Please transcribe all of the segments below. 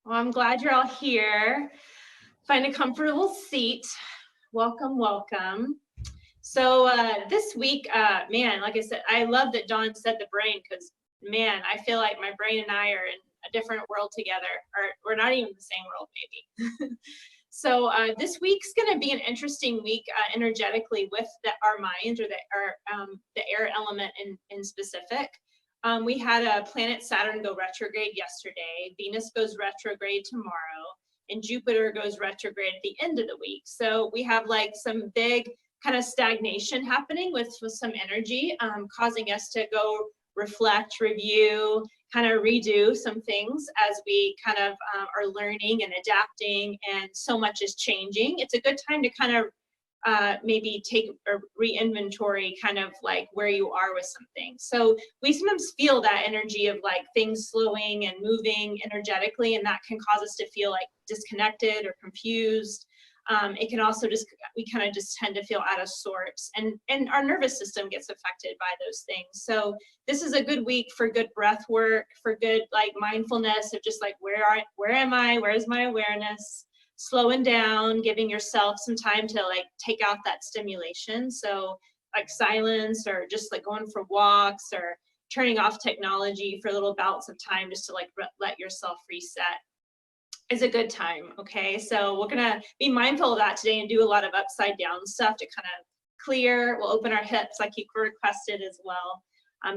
Well, I'm glad you're all here. Find a comfortable seat. Welcome, welcome. So this week, man, like I said, I love that Dawn said the brain because, man, I feel like my brain and I are in a different world together, or we're not even the same world, maybe. So this week's going to be an interesting week energetically with our mind or the air element in specific. We had a planet Saturn go retrograde yesterday. Venus goes retrograde tomorrow, and Jupiter goes retrograde at the end of the week. So we have like some big kind of stagnation happening with some energy, causing us to go reflect, review, kind of redo some things as we kind of are learning and adapting, and so much is changing. It's a good time to kind of maybe take a re-inventory, kind of like where you are with something. So we sometimes feel that energy of like things slowing and moving energetically, and that can cause us to feel like disconnected or confused. It can also we kind of just tend to feel out of sorts, and our nervous system gets affected by those things. So this is a good week for good breath work, for good like mindfulness of just like where am I, where's my awareness, slowing down, giving yourself some time to like take out that stimulation. So like silence, or just like going for walks, or turning off technology for little bouts of time just to like let yourself reset is a good time. Okay, so we're gonna be mindful of that today and do a lot of upside down stuff to kind of clear. We'll open our hips like you requested as well.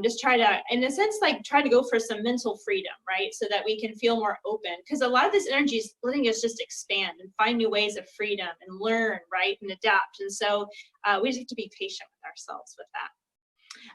Just try to, in a sense, like try to go for some mental freedom, right? So that we can feel more open, because a lot of this energy is letting us just expand and find new ways of freedom and learn, right, and adapt. And so we just have to be patient with ourselves with that.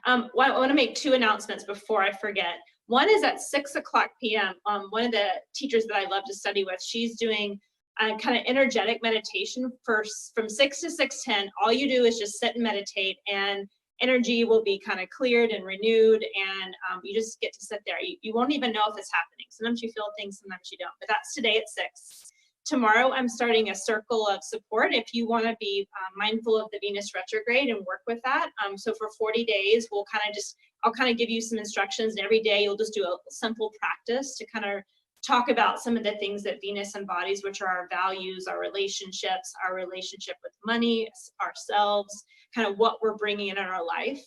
I want to make two announcements before I forget. One is at 6 o'clock p.m. One of the teachers that I love to study with, she's doing a kind of energetic meditation from 6 to 6:10. All you do is just sit and meditate, and energy will be kind of cleared and renewed, and you just get to sit there. You won't even know if it's happening. Sometimes you feel things, sometimes you don't, but that's today at 6. Tomorrow, I'm starting a circle of support if you want to be mindful of the Venus retrograde and work with that. So for 40 days, I'll kind of give you some instructions, and every day you'll just do a simple practice to kind of talk about some of the things that Venus embodies, which are our values, our relationships, our relationship with money, ourselves, kind of what we're bringing in our life.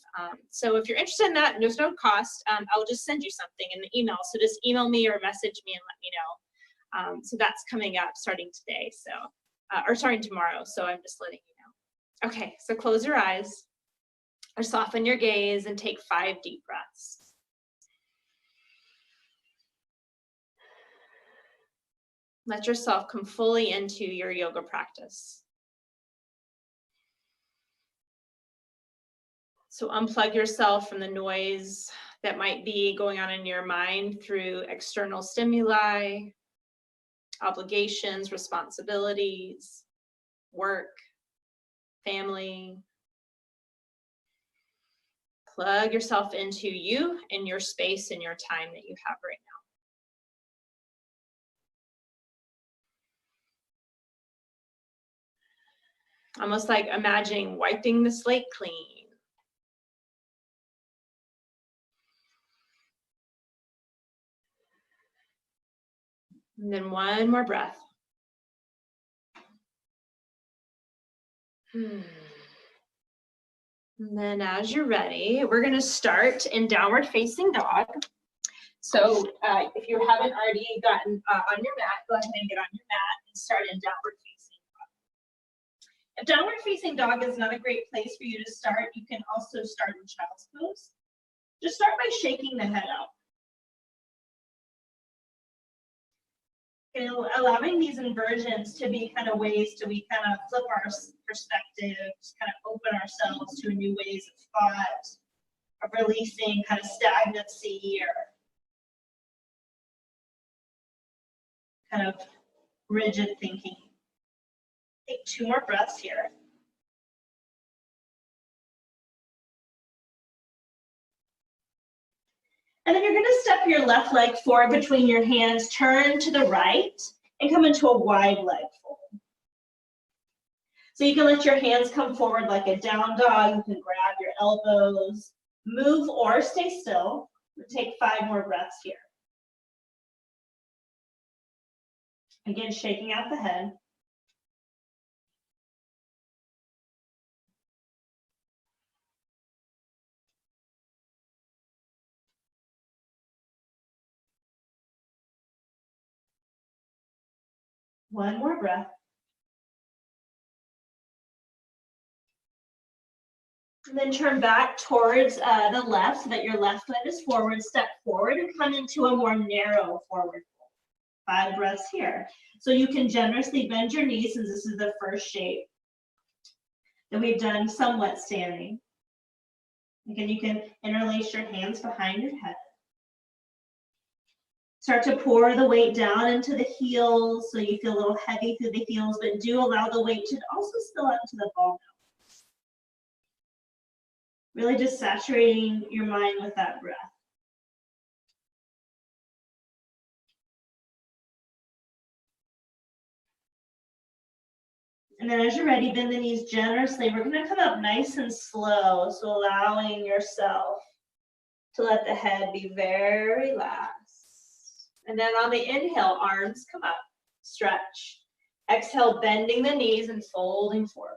So if you're interested in that, and there's no cost, I'll just send you something in the email. So just email me or message me and let me know. So that's coming up starting today, or starting tomorrow. So I'm just letting you know. Okay, so close your eyes or soften your gaze and take 5 deep breaths. Let yourself come fully into your yoga practice. So unplug yourself from the noise that might be going on in your mind through external stimuli, obligations, responsibilities, work, family. Plug yourself into you and your space and your time that you have right now. Almost like imagining wiping the slate clean. And then one more breath. And then as you're ready, we're going to start in downward facing dog. So if you haven't already gotten on your mat, go ahead and get on your mat and start in downward facing dog. If downward facing dog is not a great place for you to start, you can also start in child's pose. Just start by shaking the head out. And allowing these inversions to be kind of ways to we kind of flip our perspective, just kind of open ourselves to new ways of thought, of releasing kind of stagnancy or kind of rigid thinking. Take 2 more breaths here. And then you're going to step your left leg forward between your hands, turn to the right, and come into a wide leg fold. So you can let your hands come forward like a down dog. You can grab your elbows, move or stay still. We'll take 5 more breaths here. Again, shaking out the head. One more breath. And then turn back towards the left so that your left leg is forward. Step forward and come into a more narrow forward fold. 5 breaths here. So you can generously bend your knees, since this is the first shape that we've done somewhat standing. Again, you can interlace your hands behind your head. Start to pour the weight down into the heels so you feel a little heavy through the heels, but do allow the weight to also spill out into the ball. Really just saturating your mind with that breath. And then as you're ready, bend the knees generously. We're going to come up nice and slow, so allowing yourself to let the head be very relaxed. And then on the inhale, arms come up, stretch. Exhale, bending the knees and folding forward.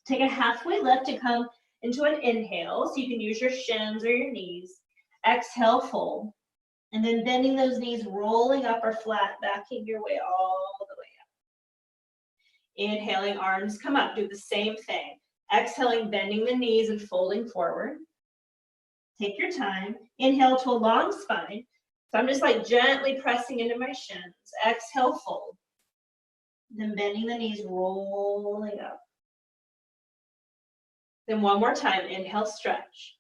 Take a halfway lift to come into an inhale, so you can use your shins or your knees. Exhale, fold. And then bending those knees, rolling up or flat, backing your way all the way up. Inhaling, arms come up, do the same thing. Exhaling, bending the knees and folding forward. Take your time. Inhale to a long spine. So I'm just like gently pressing into my shins. Exhale, fold. Then bending the knees, rolling up. Then one more time, inhale, stretch.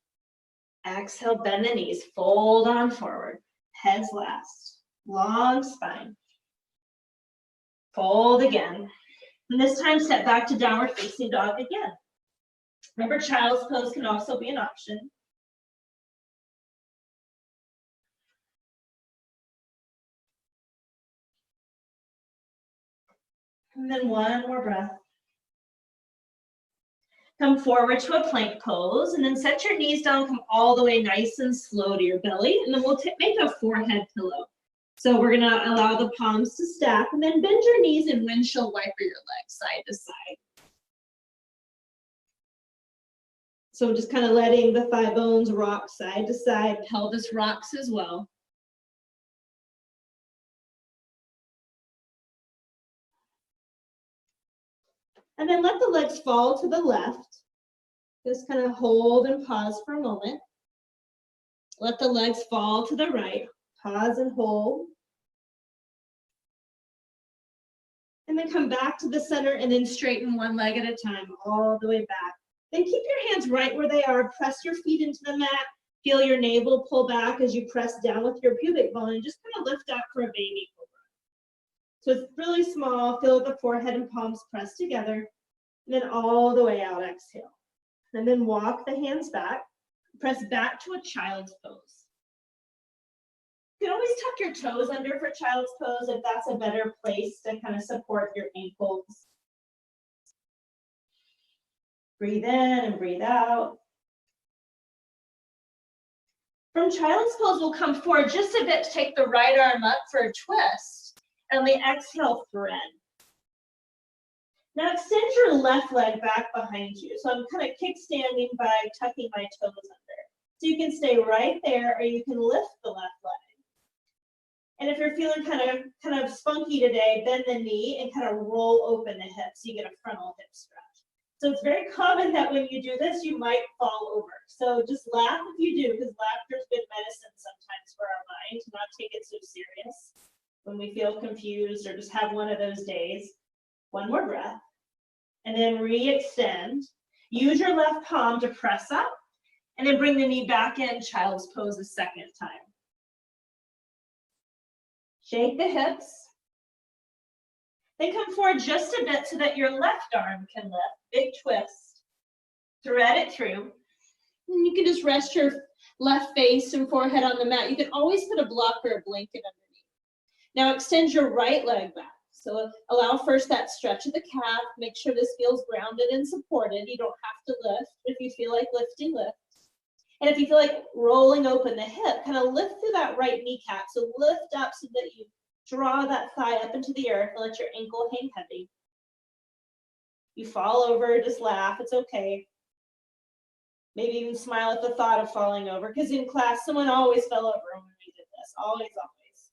Exhale, bend the knees, fold on forward. Heads last, long spine. Fold again. And this time, step back to downward facing dog again. Remember, child's pose can also be an option. And then one more breath. Come forward to a plank pose, and then set your knees down, come all the way nice and slow to your belly, and then we'll make a forehead pillow. So we're gonna allow the palms to stack, and then bend your knees and windshield wiper your legs side to side. So just kind of letting the thigh bones rock side to side, pelvis rocks as well. And then let the legs fall to the left. Just kind of hold and pause for a moment. Let the legs fall to the right. Pause and hold. And then come back to the center and then straighten one leg at a time, all the way back. Then keep your hands right where they are. Press your feet into the mat. Feel your navel pull back as you press down with your pubic bone, and just kind of lift up for a baby cobra. So it's really small. Feel the forehead and palms pressed together. And then all the way out, exhale. And then walk the hands back. Press back to a child's pose. You can always tuck your toes under for child's pose if that's a better place to kind of support your ankles. Breathe in and breathe out. From child's pose, we'll come forward just a bit to take the right arm up for a twist. And we exhale, thread. Now extend your left leg back behind you. So I'm kind of kickstanding by tucking my toes under. So you can stay right there, or you can lift the left leg. And if you're feeling kind of spunky today, bend the knee and kind of roll open the hips. So you get a frontal hip stretch. So it's very common that when you do this, you might fall over. So just laugh if you do, because laughter is good medicine sometimes for our mind, to not take it so serious when we feel confused or just have one of those days. One more breath. And then re-extend. Use your left palm to press up, and then bring the knee back in, child's pose a second time. Shake the hips. Then come forward just a bit so that your left arm can lift. Big twist. Thread it through. And you can just rest your left face and forehead on the mat. You can always put a block or a blanket underneath. Now extend your right leg back. So allow first that stretch of the calf. Make sure this feels grounded and supported. You don't have to lift. If you feel like lifting, lift. And if you feel like rolling open the hip, kind of lift through that right kneecap. So lift up so that you Draw that thigh up into the earth and let your ankle hang heavy. You fall over, just laugh, it's okay. Maybe even smile at the thought of falling over, because in class, someone always fell over when we did this, always, always.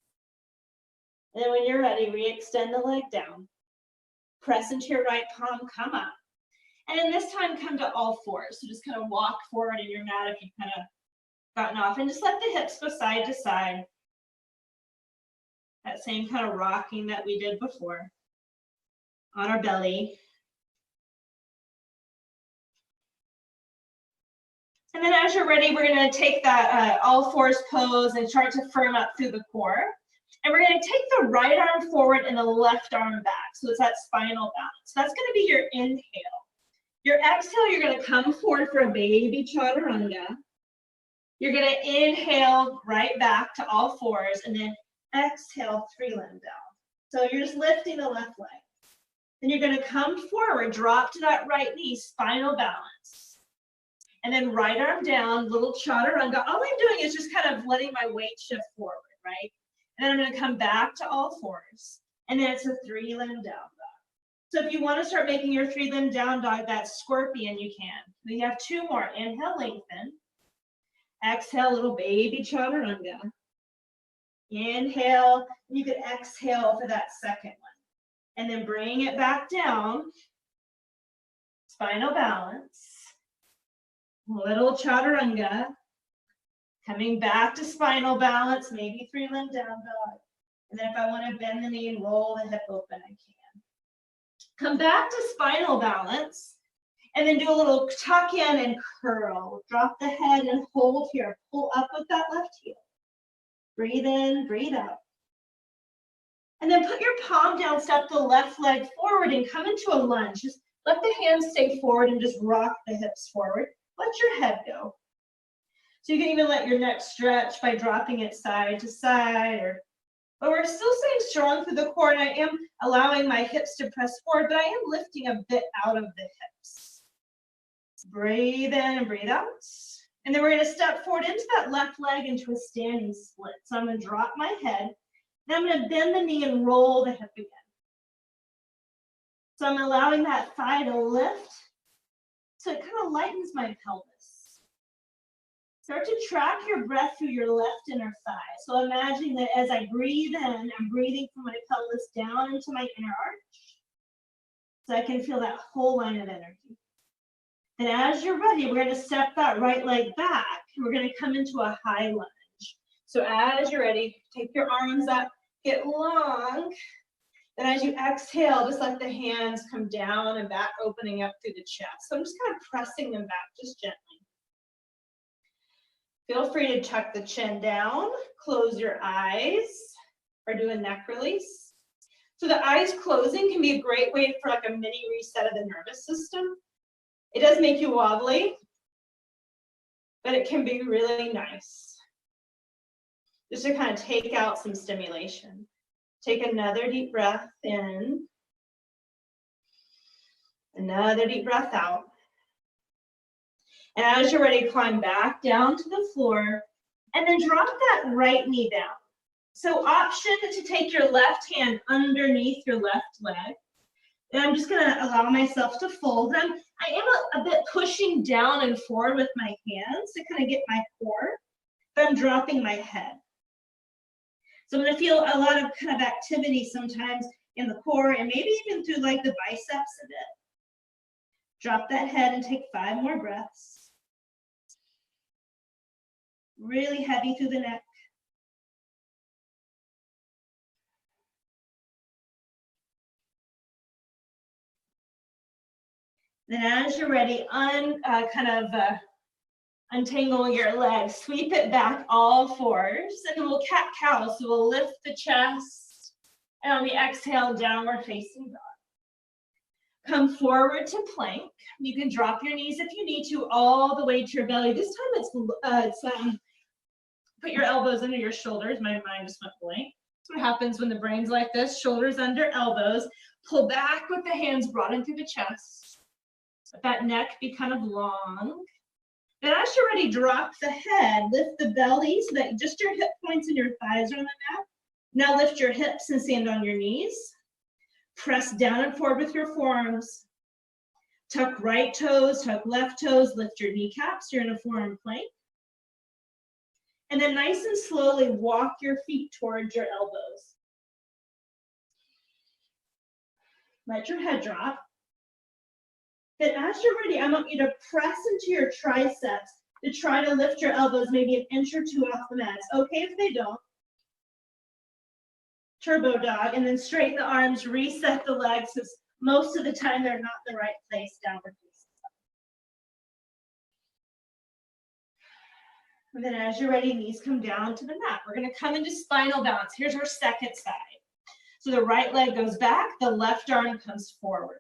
And then when you're ready, re-extend the leg down. Press into your right palm, come up. And then this time, come to all fours. So just kind of walk forward in your mat if you've kind of gotten off, and just let the hips go side to side. That same kind of rocking that we did before on our belly. And then as you're ready, we're going to take that all fours pose and start to firm up through the core. And we're going to take the right arm forward and the left arm back. So it's that spinal balance. So that's going to be your inhale. Your exhale, you're going to come forward for a baby chaturanga. You're going to inhale right back to all fours and then exhale, three limb down. So you're just lifting the left leg. Then you're going to come forward, drop to that right knee, spinal balance. And then right arm down, little chaturanga. All I'm doing is just kind of letting my weight shift forward, right? And then I'm going to come back to all fours. And then it's a three limb down dog. So if you want to start making your three limb down dog, that scorpion, you can. We have two more. Inhale, lengthen. Exhale, little baby chaturanga. Inhale, you could exhale for that second one. And then bring it back down. Spinal balance. Little chaturanga. Coming back to spinal balance, maybe three limb down dog. And then if I want to bend the knee and roll the hip open, I can. Come back to spinal balance. And then do a little tuck in and curl. Drop the head and hold here. Pull up with that left heel. Breathe in, breathe out. And then put your palm down, step the left leg forward and come into a lunge. Just let the hands stay forward and just rock the hips forward. Let your head go. So you can even let your neck stretch by dropping it side to side. But we're still staying strong through the core, and I am allowing my hips to press forward, but I am lifting a bit out of the hips. Breathe in and breathe out. And then we're going to step forward into that left leg into a standing split. So I'm going to drop my head. Then I'm going to bend the knee and roll the hip again. So I'm allowing that thigh to lift. So it kind of lightens my pelvis. Start to track your breath through your left inner thigh. So imagine that as I breathe in, I'm breathing from my pelvis down into my inner arch. So I can feel that whole line of energy. And as you're ready, we're going to step that right leg back. And we're going to come into a high lunge. So as you're ready, take your arms up, get long. Then as you exhale, just let the hands come down and back, opening up through the chest. So I'm just kind of pressing them back, just gently. Feel free to tuck the chin down, close your eyes, or do a neck release. So the eyes closing can be a great way for like a mini reset of the nervous system. It does make you wobbly, but it can be really nice. Just to kind of take out some stimulation. Take another deep breath in. Another deep breath out. And as you're ready, climb back down to the floor and then drop that right knee down. So option to take your left hand underneath your left leg. And I'm just gonna allow myself to fold. I am a bit pushing down and forward with my hands to kind of get my core, but I'm dropping my head. So I'm gonna feel a lot of kind of activity sometimes in the core and maybe even through like the biceps a bit. Drop that head and take 5 more breaths. Really heavy through the neck. Then as you're ready, untangle your legs, sweep it back all fours, and then we'll cat-cow. So we'll lift the chest, and on the exhale, downward facing dog. Come forward to plank. You can drop your knees if you need to, all the way to your belly. This time it's put your elbows under your shoulders. My mind just went blank. That's what happens when the brain's like this, shoulders under elbows. Pull back with the hands brought in through the chest. Let that neck be kind of long. Then as you're ready, drop the head, lift the belly so that just your hip points and your thighs are on the mat. Now lift your hips and stand on your knees. Press down and forward with your forearms. Tuck right toes, tuck left toes, lift your kneecaps. You're in a forearm plank. And then nice and slowly walk your feet towards your elbows. Let your head drop. Then as you're ready, I want you to press into your triceps to try to lift your elbows maybe an inch or two off the mat. It's okay if they don't. Turbo dog, and then straighten the arms, reset the legs, because most of the time they're not in the right place, downward facing dog. And then as you're ready, knees come down to the mat. We're gonna come into spinal balance. Here's our second side. So the right leg goes back, the left arm comes forward.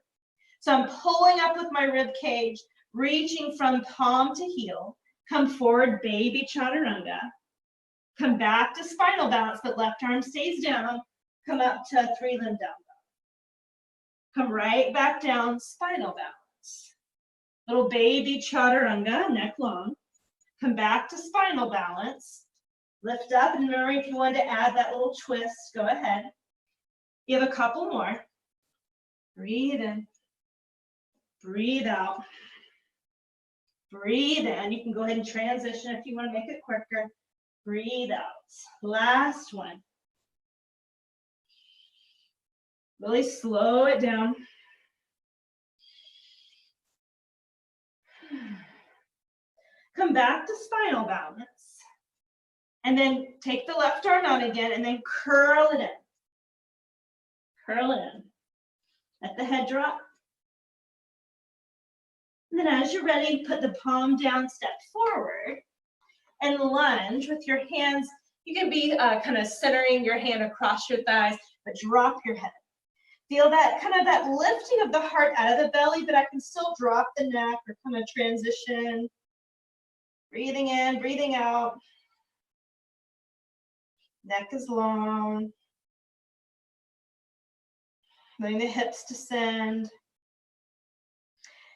So I'm pulling up with my rib cage, reaching from palm to heel, come forward, baby chaturanga. Come back to spinal balance, but left arm stays down. Come up to three-limb down dog. Come right back down, spinal balance. Little baby chaturanga, neck long. Come back to spinal balance. Lift up, and remember, if you wanted to add that little twist, go ahead. You have a couple more. Breathe in. Breathe out. Breathe in. You can go ahead and transition if you want to make it quicker. Breathe out. Last one. Really slow it down. Come back to spinal balance. And then take the left arm out again and then curl it in. Curl it in. Let the head drop. And then as you're ready, put the palm down, step forward, and lunge with your hands. You can be kind of centering your hand across your thighs, but drop your head. Feel that kind of that lifting of the heart out of the belly, but I can still drop the neck or kind of transition. Breathing in, breathing out. Neck is long. Letting the hips descend.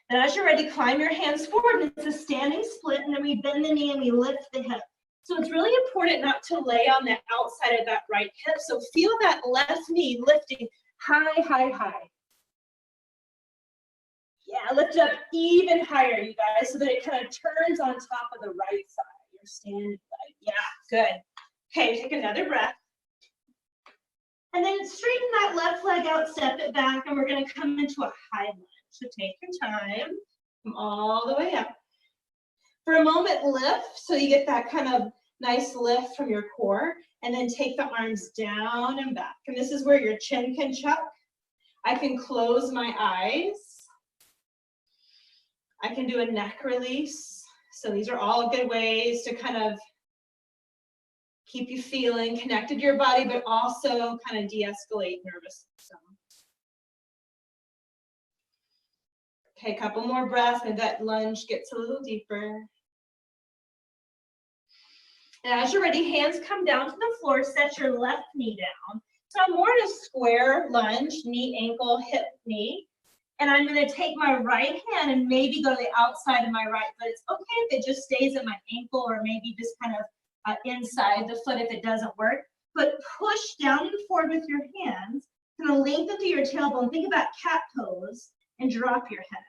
And as you're ready, climb your hands forward. It's a standing split, and then we bend the knee and we lift the hip. So it's really important not to lay on the outside of that right hip. So feel that left knee lifting high, high, high. Yeah, lift up even higher, you guys, so that it kind of turns on top of the right side. You're standing side. Yeah, good. Okay, take another breath. And then straighten that left leg out, step it back, and we're going to come into a high lunge. So take your time, come all the way up. For a moment, lift, so you get that kind of nice lift from your core, and then take the arms down and back. And this is where your chin can chuck. I can close my eyes. I can do a neck release. So these are all good ways to kind of keep you feeling connected to your body, but also kind of de-escalate nervous system. Okay, a couple more breaths, and that lunge gets a little deeper. And as you're ready, hands come down to the floor, set your left knee down. So I'm more in a square lunge, knee, ankle, hip, knee. And I'm gonna take my right hand and maybe go to the outside of my right, but it's okay if it just stays at my ankle or maybe just kind of inside the foot if it doesn't work. But push down and forward with your hands, kind of lengthen through your tailbone. Think about cat pose and drop your head.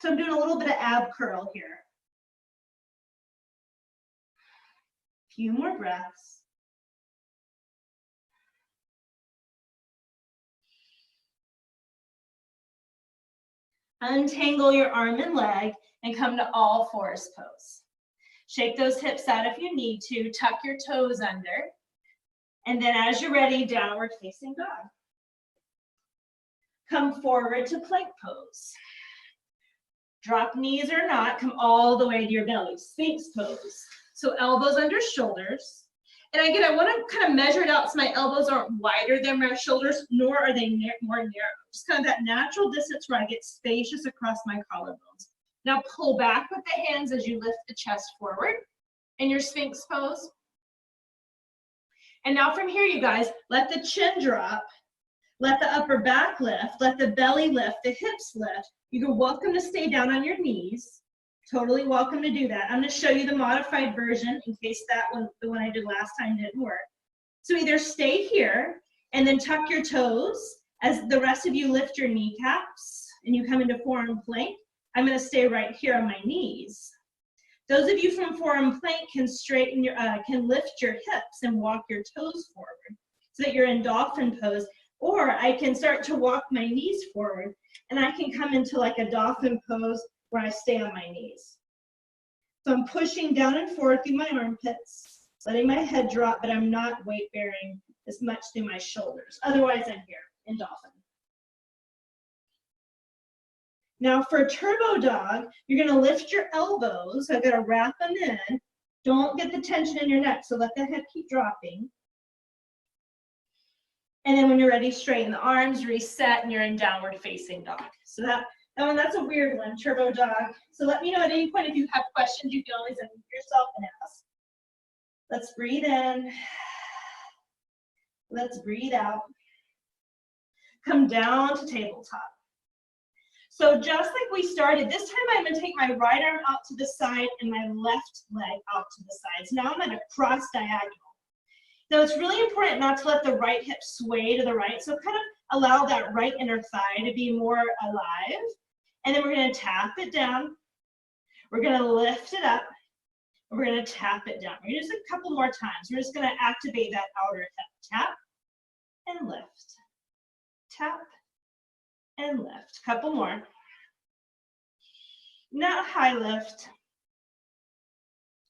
So I'm doing a little bit of ab curl here. Few more breaths. Untangle your arm and leg and come to all fours pose. Shake those hips out if you need to. Tuck your toes under. And then as you're ready, downward facing dog. Come forward to plank pose. Drop knees or not, come all the way to your belly. Sphinx pose. So elbows under shoulders. And again, I want to kind of measure it out so my elbows aren't wider than my shoulders, nor are they more narrow. Just kind of that natural distance where I get spacious across my collarbones. Now pull back with the hands as you lift the chest forward in your Sphinx pose. And now from here, you guys, let the chin drop. Let the upper back lift. Let the belly lift, the hips lift. You're welcome to stay down on your knees. Totally welcome to do that. I'm going to show you the modified version in case that one, the one I did last time, didn't work. So either stay here and then tuck your toes as the rest of you lift your kneecaps and you come into forearm plank. I'm going to stay right here on my knees. Those of you from forearm plank can straighten your, can lift your hips and walk your toes forward so that you're in dolphin pose. Or I can start to walk my knees forward and I can come into like a dolphin pose where I stay on my knees. So I'm pushing down and forward through my armpits, letting my head drop, but I'm not weight bearing as much through my shoulders. Otherwise, I'm here in dolphin. Now for turbo dog, you're gonna lift your elbows. I've got to wrap them in. Don't get the tension in your neck, so let the head keep dropping. And then when you're ready, straighten the arms, reset, and you're in downward facing dog. So that's a weird one, turbo dog. So let me know at any point if you have questions, you can always unmute yourself and ask. Let's breathe in. Let's breathe out. Come down to tabletop. So just like we started, this time I'm gonna take my right arm out to the side and my left leg out to the sides. Now I'm at a cross diagonal. Now it's really important not to let the right hip sway to the right. So kind of allow that right inner thigh to be more alive. And then we're gonna tap it down. We're gonna lift it up. We're gonna tap it down. We're gonna just a couple more times. We're just gonna activate that outer hip. Tap and lift. Tap and lift. Couple more. Not high lift.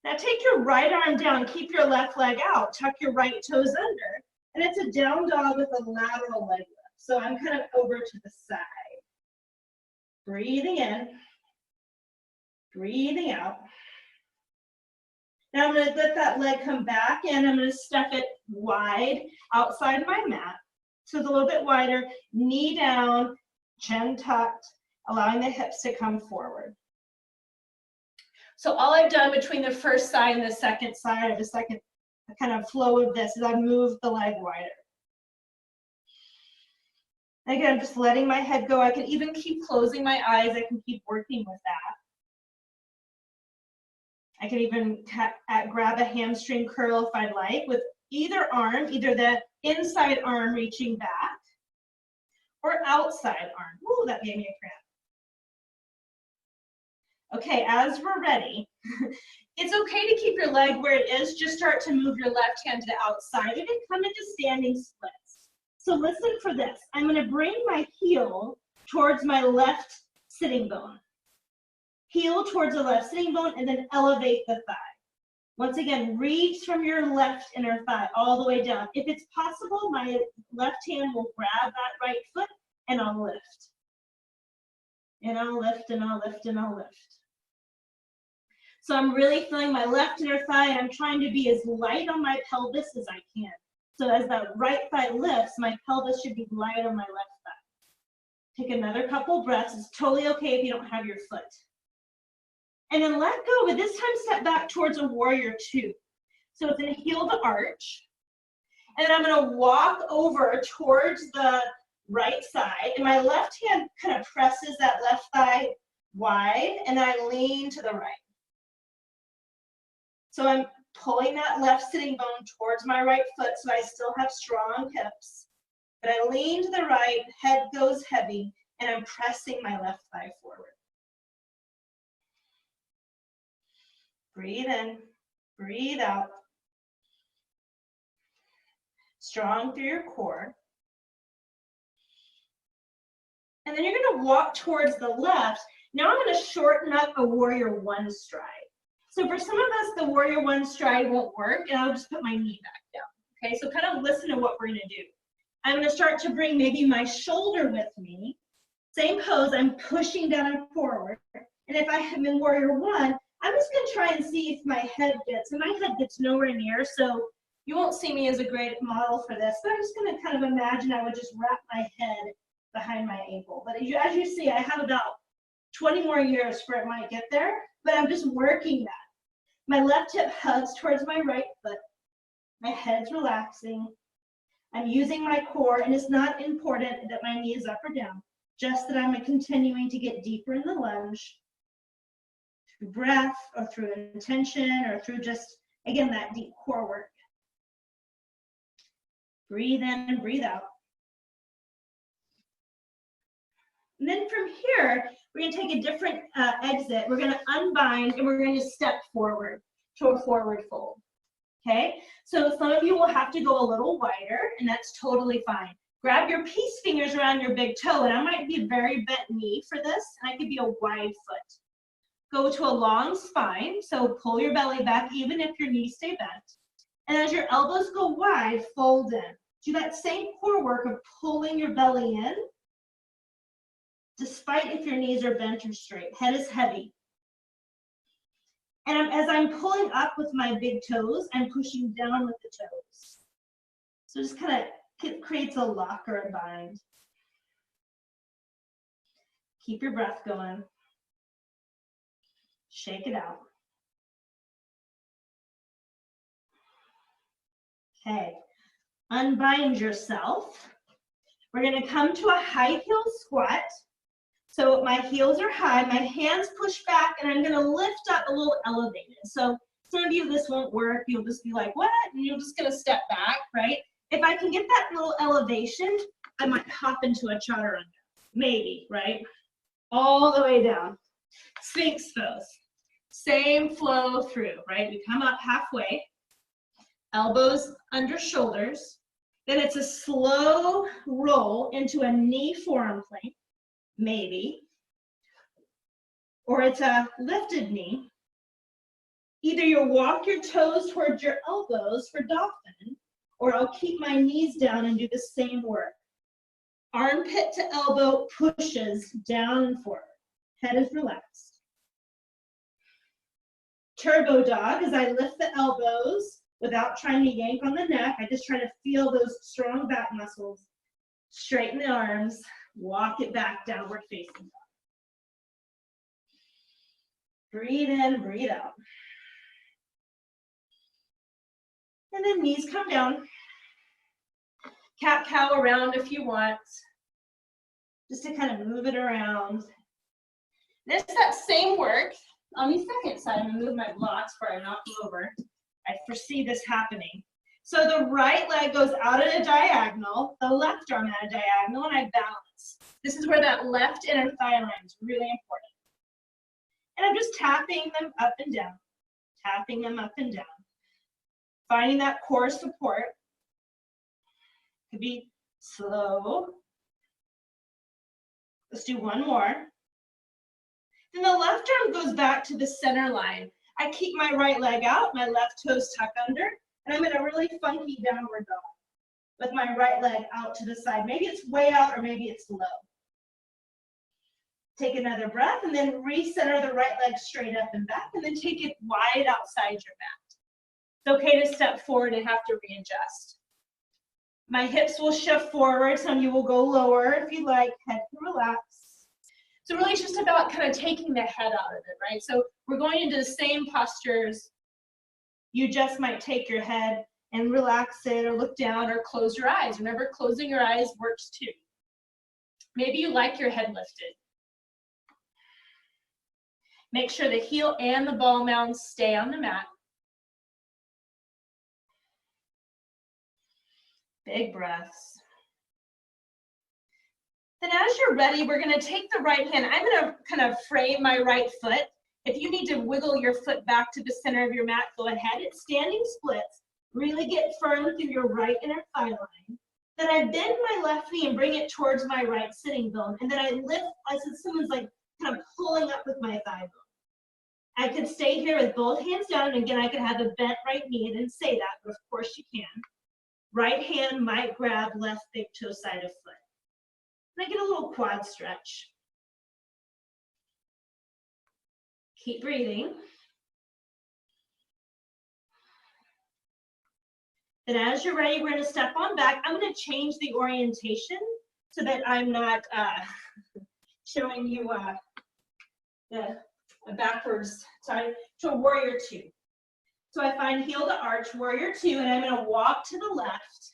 Now take your right arm down, keep your left leg out, tuck your right toes under, and it's a down dog with a lateral leg lift. So I'm kind of over to the side. Breathing in, breathing out. Now I'm going to let that leg come back in. I'm going to step it wide outside my mat. So it's a little bit wider, knee down, chin tucked, allowing the hips to come forward. So all I've done between the first side and the second side, or the second kind of flow of this, is I've moved the leg wider. Again, I'm just letting my head go. I can even keep closing my eyes. I can keep working with that. I can even grab a hamstring curl if I'd like with either arm, either the inside arm reaching back or outside arm. Ooh, that gave me a cramp. Okay, as we're ready, it's okay to keep your leg where it is. Just start to move your left hand to the outside of it. Come into standing splits. So listen for this. I'm going to bring my heel towards my left sitting bone. Heel towards the left sitting bone and then elevate the thigh. Once again, reach from your left inner thigh all the way down. If it's possible, my left hand will grab that right foot and I'll lift. And I'll lift and I'll lift and I'll lift. So I'm really feeling my left inner thigh and I'm trying to be as light on my pelvis as I can. So as that right thigh lifts, my pelvis should be light on my left thigh. Take another couple breaths. It's totally okay if you don't have your foot. And then let go, but this time step back towards a warrior two. So it's gonna heel to arch. And then I'm gonna walk over towards the right side. And my left hand kind of presses that left thigh wide and I lean to the right. So I'm pulling that left sitting bone towards my right foot so I still have strong hips. But I lean to the right, head goes heavy, and I'm pressing my left thigh forward. Breathe in, breathe out. Strong through your core. And then you're going to walk towards the left. Now I'm going to shorten up a warrior one stride. So for some of us, the warrior one stride won't work, and I'll just put my knee back down. Okay, so kind of listen to what we're going to do. I'm going to start to bring maybe my shoulder with me. Same pose, I'm pushing down and forward. And if I am in warrior one, I'm just going to try and see if my head gets, and my head gets nowhere near, so you won't see me as a great model for this, but I'm just going to kind of imagine I would just wrap my head behind my ankle. But as you see, I have about 20 more years for it might get there, but I'm just working that. My left hip hugs towards my right foot. My head's relaxing. I'm using my core, and it's not important that my knee is up or down, just that I'm continuing to get deeper in the lunge through breath or through intention or through just, again, that deep core work. Breathe in and breathe out. And then from here, we're going to take a different exit. We're going to unbind and we're going to step forward to a forward fold. Okay, so some of you will have to go a little wider, and that's totally fine. Grab your peace fingers around your big toe, and I might be a very bent knee for this, and I could be a wide foot. Go to a long spine, so pull your belly back even if your knees stay bent. And as your elbows go wide, fold in. Do that same core work of pulling your belly in, despite if your knees are bent or straight. Head is heavy. And as I'm pulling up with my big toes, I'm pushing down with the toes. So just kind of creates a lock or a bind. Keep your breath going. Shake it out. Okay, unbind yourself. We're going to come to a high heel squat. So my heels are high, my hands push back, and I'm going to lift up a little elevated. So some of you, this won't work. You'll just be like, what? And you're just going to step back, right? If I can get that little elevation, I might hop into a chaturanga, maybe, right? All the way down. Sphinx pose. Same flow through, right? We come up halfway, elbows under shoulders. Then it's a slow roll into a knee forearm plank. Maybe, or it's a lifted knee. Either you'll walk your toes towards your elbows for dolphin, or I'll keep my knees down and do the same work. Armpit to elbow pushes down and forward. Head is relaxed. Turbo dog, as I lift the elbows without trying to yank on the neck. I just try to feel those strong back muscles. Straighten the arms. Walk it back, downward facing dog. Breathe in, breathe out. And then knees come down. Cat-cow around if you want. Just to kind of move it around. This that same work on the second side. I'm going to move my blocks before I knock them over. I foresee this happening. So the right leg goes out at a diagonal, the left arm at a diagonal, and I balance. This is where that left inner thigh line is really important. And I'm just tapping them up and down, tapping them up and down. Finding that core support. Could be slow. Let's do one more. Then the left arm goes back to the center line. I keep my right leg out, my left toes tuck under, and I'm in a really funky downward dog with my right leg out to the side. Maybe it's way out or maybe it's low. Take another breath and then recenter the right leg straight up and back, and then take it wide outside your mat. It's okay to step forward and have to readjust. My hips will shift forward. Some of you will go lower if you like. Head can relax. So really it's just about kind of taking the head out of it, right? So we're going into the same postures. You just might take your head and relax it or look down or close your eyes. Remember, closing your eyes works too. Maybe you like your head lifted. Make sure the heel and the ball mounds stay on the mat. Big breaths. Then as you're ready, we're going to take the right hand. I'm going to kind of frame my right foot. If you need to wiggle your foot back to the center of your mat, go ahead. It's standing splits. Really get firm through your right inner thigh line. Then I bend my left knee and bring it towards my right sitting bone. And then I lift as if someone's like kind of pulling up with my thigh bone. I could stay here with both hands down. And again, I could have a bent right knee. I didn't say that, but of course you can. Right hand might grab left big toe side of foot. And I get a little quad stretch. Keep breathing. Then as you're ready, we're going to step on back. I'm going to change the orientation so that I'm not showing you the backwards side to a warrior two. So I find heel to arch, warrior two, and I'm going to walk to the left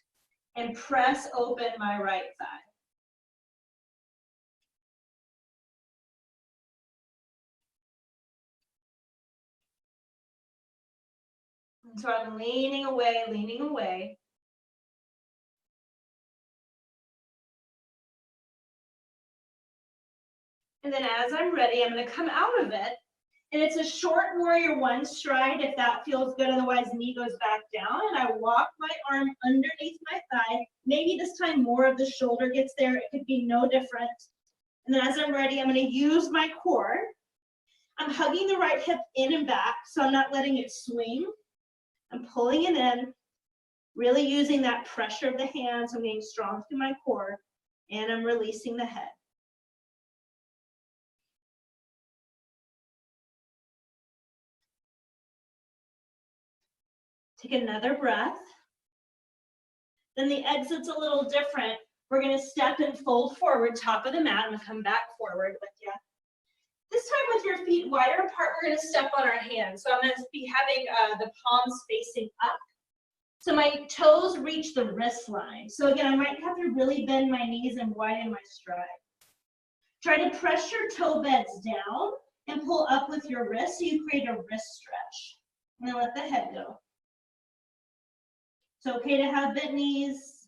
and press open my right thigh. And so I'm leaning away, And then as I'm ready, I'm gonna come out of it. And it's a short warrior one stride if that feels good, otherwise knee goes back down. And I walk my arm underneath my thigh. Maybe this time more of the shoulder gets there. It could be no different. And then as I'm ready, I'm gonna use my core. I'm hugging the right hip in and back, so I'm not letting it swing. I'm pulling it in, really using that pressure of the hands. I'm getting strong through my core, and I'm releasing the head. Take another breath. Then the exit's a little different. We're gonna step and fold forward, top of the mat. I'm gonna come back forward with you. This time with your feet wider apart, we're gonna step on our hands. So I'm gonna be having the palms facing up. So my toes reach the wrist line. So again, I might have to really bend my knees and widen my stride. Try to press your toe beds down and pull up with your wrist so you create a wrist stretch. And then let the head go. It's okay to have bent knees.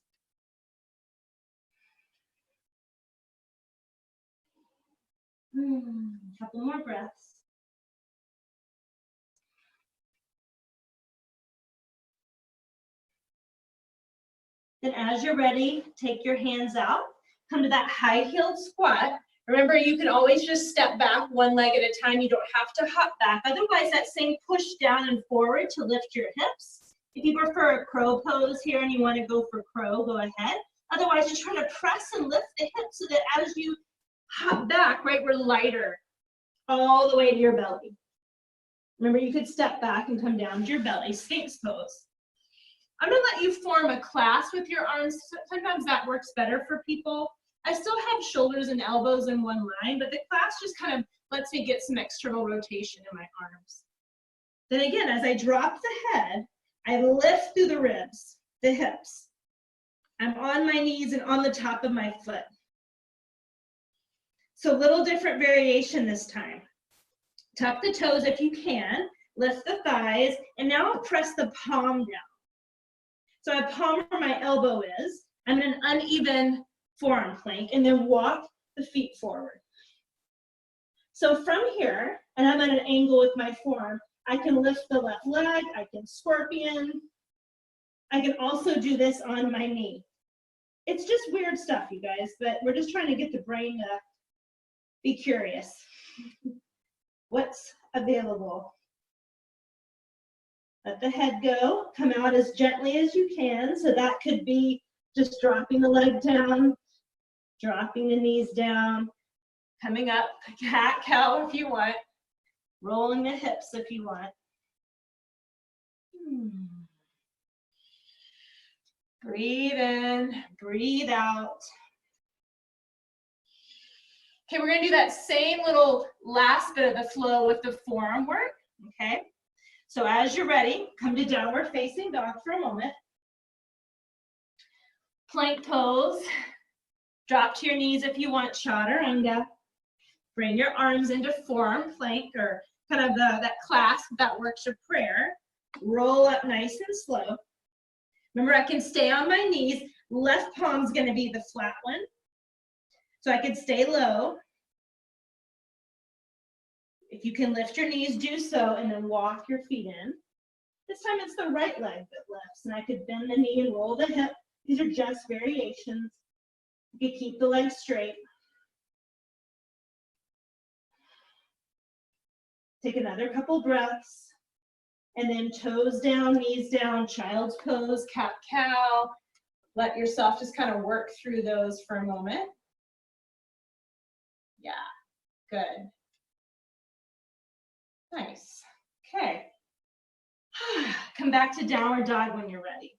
Couple more breaths. Then as you're ready, take your hands out, come to that high-heeled squat. Remember, you can always just step back one leg at a time. You don't have to hop back. Otherwise, that same push down and forward to lift your hips. If you prefer a crow pose here and you want to go for crow, go ahead. Otherwise, just try to press and lift the hips so that as you hop back, right, we're lighter all the way to your belly. Remember, you could step back and come down to your belly, Sphinx pose. I'm gonna let you form a clasp with your arms. Sometimes that works better for people. I still have shoulders and elbows in one line, but the clasp just kind of lets me get some external rotation in my arms. Then again, as I drop the head, I lift through the ribs, the hips. I'm on my knees and on the top of my foot. So little different variation this time. Tuck the toes if you can, lift the thighs, and now I'll press the palm down. So I palm where my elbow is. I'm in an uneven forearm plank, and then walk the feet forward. So from here, and I'm at an angle with my forearm, I can lift the left leg, I can scorpion. I can also do this on my knee. It's just weird stuff, you guys, but we're just trying to get the brain to be curious. What's available? Let the head go, come out as gently as you can. So that could be just dropping the leg down, dropping the knees down, coming up, cat cow if you want, rolling the hips if you want. Breathe in, breathe out. Okay, we're gonna do that same little last bit of the flow with the forearm work, okay? So as you're ready, come to downward facing dog for a moment. Plank pose. Drop to your knees if you want, chaturanga. Bring your arms into forearm plank or kind of that clasp that works your prayer. Roll up nice and slow. Remember, I can stay on my knees. Left palm's gonna be the flat one. So I can stay low. If you can lift your knees, do so, and then walk your feet in. This time it's the right leg that lifts, and I could bend the knee and roll the hip. These are just variations. You can keep the legs straight. Take another couple breaths. And then toes down, knees down, child's pose, cat cow. Let yourself just kind of work through those for a moment. Yeah, good. Nice. Okay. Come back to downward dog when you're ready.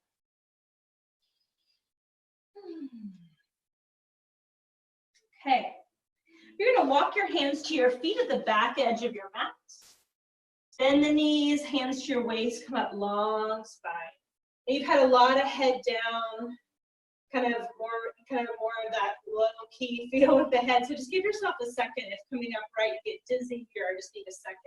Okay. You're going to walk your hands to your feet at the back edge of your mat. Bend the knees, hands to your waist, come up long spine. And you've had a lot of head down, kind of more of that low key feel with the head. So just give yourself a second. If coming up right, you get dizzy here, I just need a second.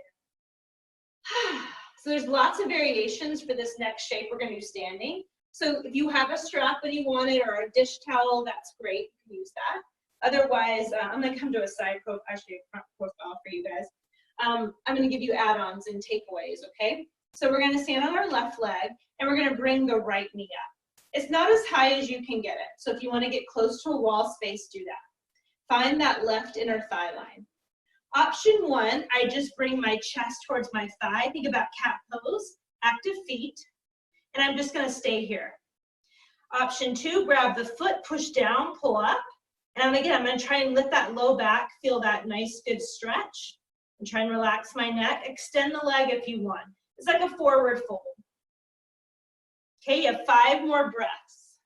So there's lots of variations for this next shape we're going to do standing. So if you have a strap and you want it or a dish towel, that's great. You can use that. Otherwise, I'm gonna come to a side profile, actually a front profile for you guys. I'm gonna give you add-ons and takeaways, okay? So we're gonna stand on our left leg and we're gonna bring the right knee up. It's not as high as you can get it. So if you wanna get close to a wall space, do that. Find that left inner thigh line. Option 1, I just bring my chest towards my thigh. Think about cat pose, active feet, and I'm just gonna stay here. Option 2, grab the foot, push down, pull up. And again, I'm gonna try and lift that low back, feel that nice, good stretch. And try and relax my neck. Extend the leg if you want. It's like a forward fold. Okay, you have 5 more breaths.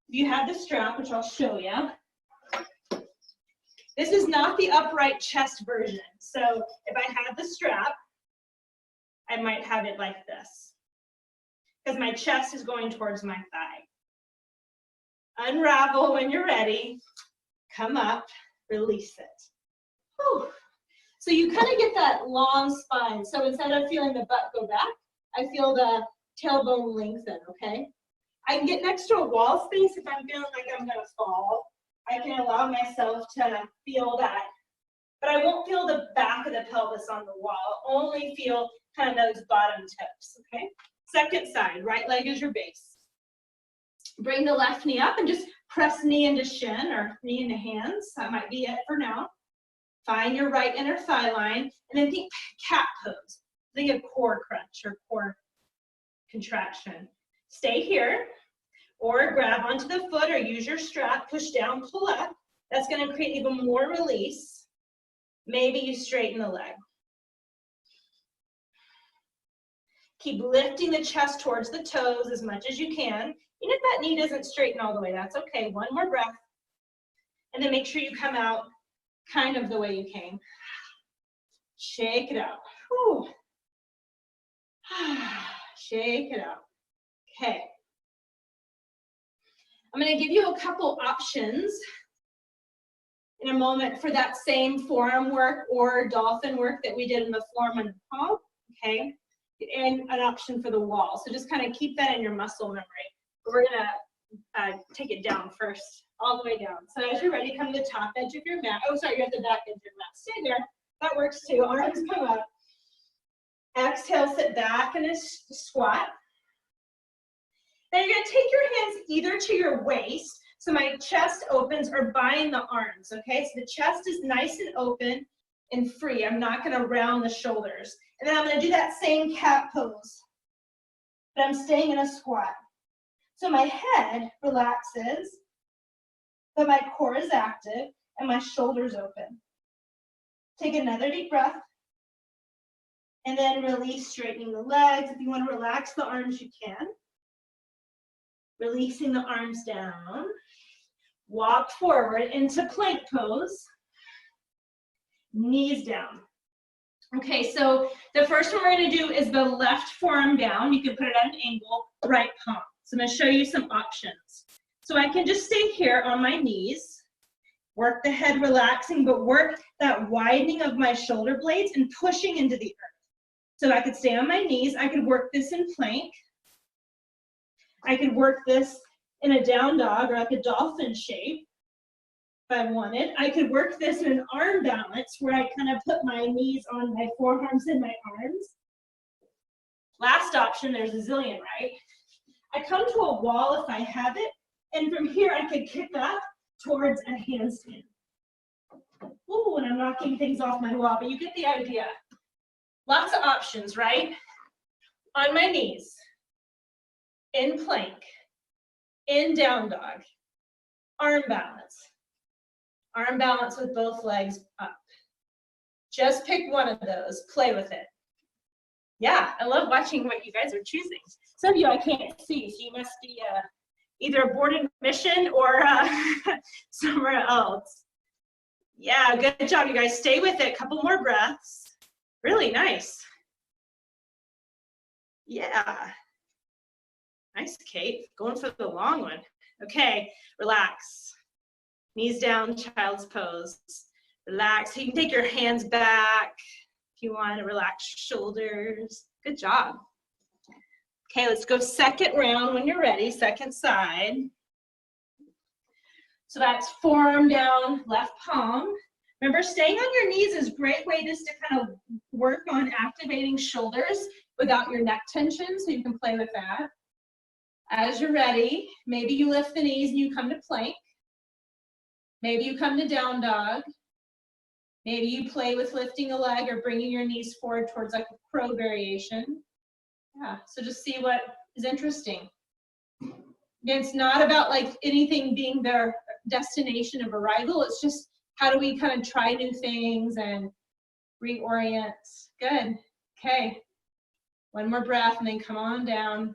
If you have the strap, which I'll show you. This is not the upright chest version. So if I had the strap, I might have it like this. Because my chest is going towards my thigh. Unravel when you're ready. Come up, release it. Whew. So you kind of get that long spine. So instead of feeling the butt go back, I feel the tailbone lengthen, okay? I can get next to a wall space if I'm feeling like I'm gonna fall. I can allow myself to feel that, but I won't feel the back of the pelvis on the wall. I'll only feel kind of those bottom tips, okay? Second side, right leg is your base. Bring the left knee up and just press knee into shin or knee into hands. That might be it for now. Find your right inner thigh line and then think cat pose. Think of core crunch or core contraction. Stay here or grab onto the foot or use your strap, push down, pull up. That's going to create even more release. Maybe you straighten the leg. Keep lifting the chest towards the toes as much as you can. Even if that knee doesn't straighten all the way, that's okay. One more breath. And then make sure you come out kind of the way you came. Shake it out. Whew. Shake it out. Okay. I'm going to give you a couple options in a moment for that same forearm work or dolphin work that we did in the forearm and the palm, okay? And an option for the wall. So just kind of keep that in your muscle memory. But we're going to take it down first, all the way down. So as you're ready, come to the top edge of your mat. Oh, sorry, you're at the back edge of your mat. Stay there. That works too. Arms come up. Exhale, sit back in a squat. Then you're going to take your hands either to your waist, so my chest opens, or bind the arms, okay? So the chest is nice and open and free. I'm not going to round the shoulders. And then I'm going to do that same cat pose, but I'm staying in a squat. So my head relaxes, but my core is active, and my shoulders open. Take another deep breath, and then release, straightening the legs. If you want to relax the arms, you can. Releasing the arms down. Walk forward into plank pose. Knees down. Okay, so the first one we're going to do is the left forearm down. You can put it at an angle, right palm. So I'm going to show you some options. So I can just stay here on my knees, work the head relaxing, but work that widening of my shoulder blades and pushing into the earth. So I could stay on my knees. I could work this in plank. I could work this in a down dog or like a dolphin shape if I wanted. I could work this in an arm balance where I kind of put my knees on my forearms and my arms. Last option, there's a zillion, right? I come to a wall if I have it, and from here I could kick up towards a handstand. Ooh, and I'm knocking things off my wall, but you get the idea. Lots of options, right? On my knees. In plank, in down dog, arm balance with both legs up. Just pick one of those, play with it. Yeah, I love watching what you guys are choosing. Some of you I can't see, so you must be either aboard a mission or somewhere else. Yeah, good job, you guys. Stay with it, couple more breaths. Really nice. Yeah. Nice, Kate. Going for the long one. Okay, relax. Knees down, child's pose. Relax. You can take your hands back if you want to relax shoulders. Good job. Okay, let's go second round when you're ready, second side. So that's forearm down, left palm. Remember, staying on your knees is a great way just to kind of work on activating shoulders without your neck tension, so you can play with that. As you're ready, maybe you lift the knees and you come to plank. Maybe you come to down dog. Maybe you play with lifting a leg or bringing your knees forward towards like a crow variation. Yeah, so just see what is interesting. Again, it's not about like anything being their destination of arrival. It's just how do we kind of try new things and reorient. Good. Okay. One more breath and then come on down.